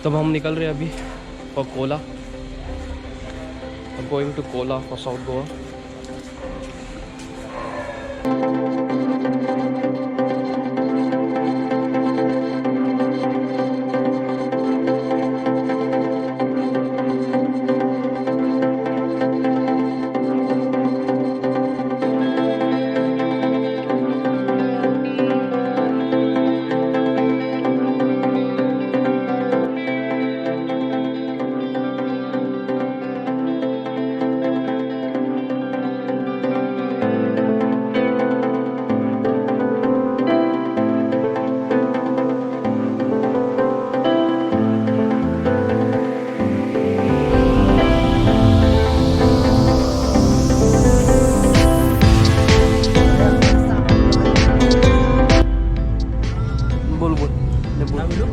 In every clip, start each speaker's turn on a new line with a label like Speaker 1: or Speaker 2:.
Speaker 1: तब हम निकल रहे हैं अभी for Cola, going to Cola for south Goa.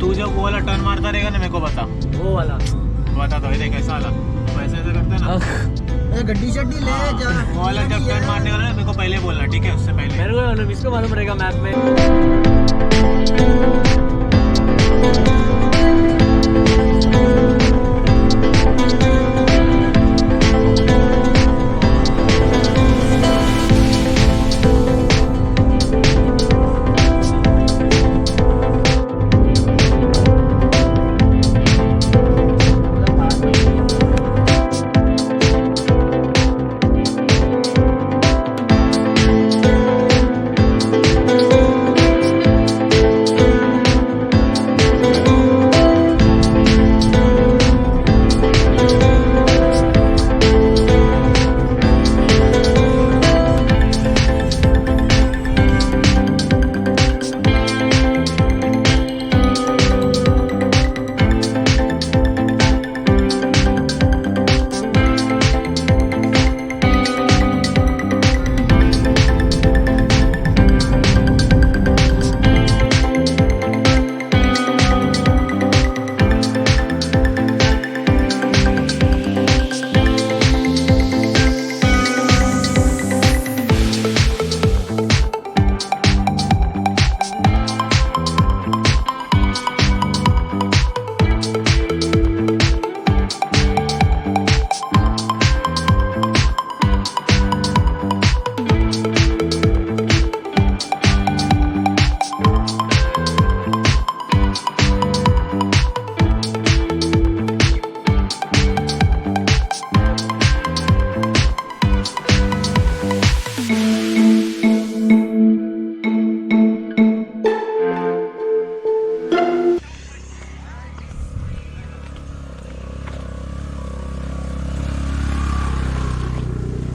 Speaker 2: तू जब वो वाला टर्न मारता रहेगा ना मेरे को बता, वो वाला बता दो ये कैसा वाला वैसे ऐसे करते ना
Speaker 3: गड्डी शड्डी ले जा।
Speaker 2: वो वाला जब टर्न मारने वाला ना मेरे को पहले बोलना, ठीक है? उससे पहले
Speaker 1: मेरे को इसको मालूम पड़ेगा मैप में।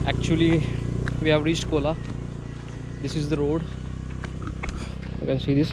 Speaker 1: Actually, we have reached Kola. This is the road. You can see this.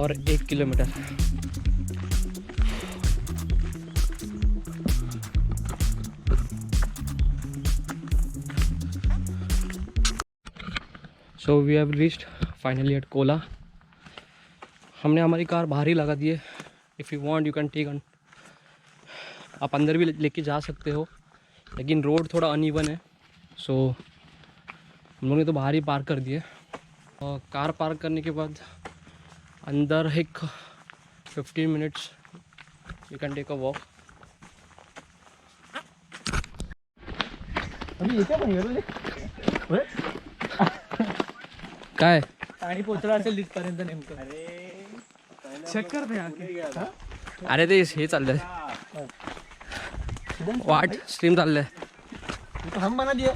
Speaker 1: और 1 kilometre. So we have reached finally at कोला। हमने हमारी कार बाहर ही लगा दी है। If you want you can take on, आप अंदर भी लेके जा सकते हो, लेकिन रोड थोड़ा अनइवन है, सो हम लोगों ने तो बाहर ही पार्क कर दिए। और कार पार्क करने के बाद अंदर एक 15 minutes you can take a walk. काय
Speaker 3: पाणी पोचला असेल तिथपर्यंत नेमकं। चेक कर दे
Speaker 1: अरे ते हे चाललंय, वाट स्ट्रीम चाललंय।
Speaker 3: हम बना दिए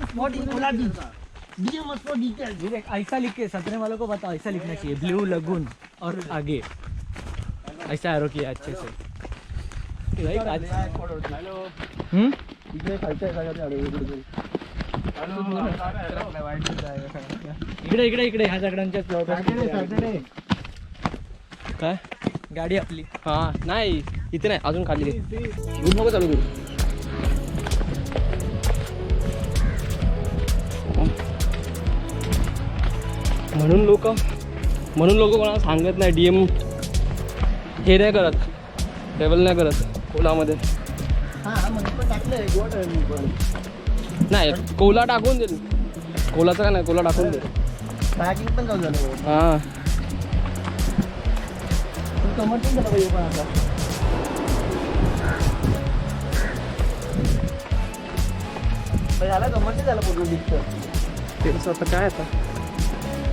Speaker 3: स्पॉट ऐसा लिख के सपने वालों को बताओ, ऐसा लिखना चाहिए ब्लू लगून और आगे ऐसा एरो किया अच्छे से। इकडे इकडे इकडे ह्या दगडांच्या
Speaker 1: काय
Speaker 3: गाडी आपली
Speaker 1: हां नाही इथे नाही अजून खाली दूध नको चालू करू. म्हणून लोक कोणाला सांगत नाही DM हे नाही करत, ट्रॅव्हल नाही करत कोलामध्ये. नाही कोला टाकून देईल, कोलाचं का नाही कोला टाकून देईल.
Speaker 3: पॅकिंग पण जाऊ झालं.
Speaker 1: हां
Speaker 3: कमर पण झालं पाहिजे पण आता. झालं कमरचं झालं पूर्ण दिसतं
Speaker 1: ते कसं आता काय आता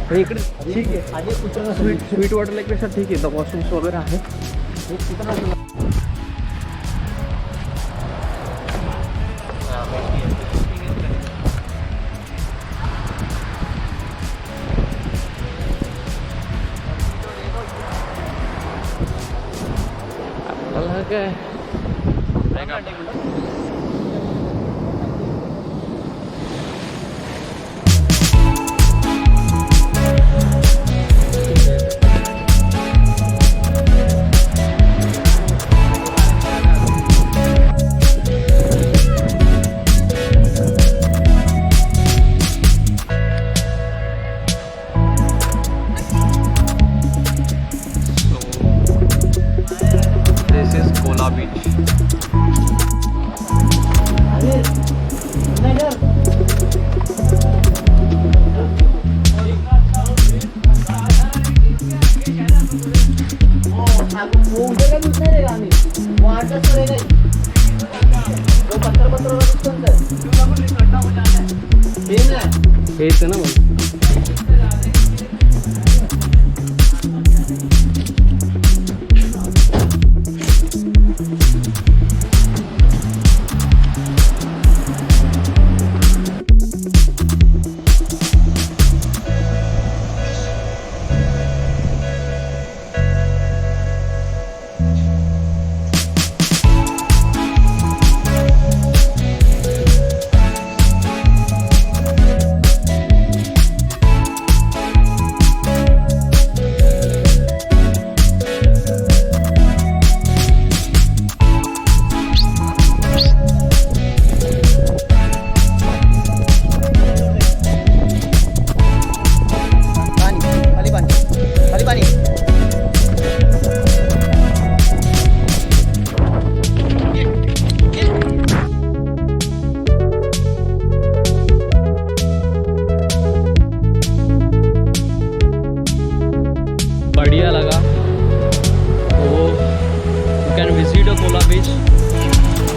Speaker 1: पण इकडे ठीक आहे.
Speaker 3: आधी कुठं
Speaker 1: स्वीट वॉटर लेकपेक्षा ठीक आहे, वॉशरूम्स वगैरे आहे. आपल्याला काय हेच ना मग बढ़िया लगा. तो you can visit a Kola beach.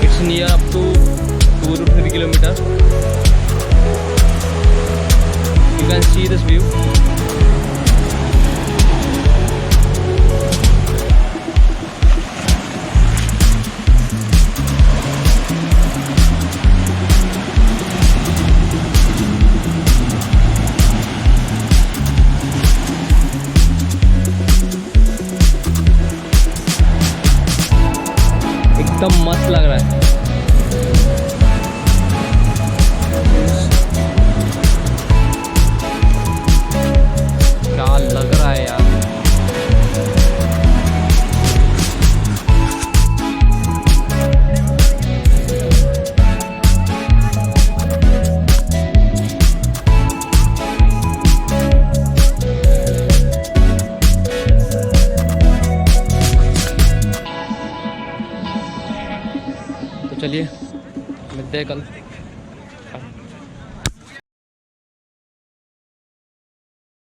Speaker 1: It's near up to 2 to 3 kilometers. You can see this view. एकदम मस्त लग रहा है. क्या लग रहा है यार. चलिए मिलते हैं कल.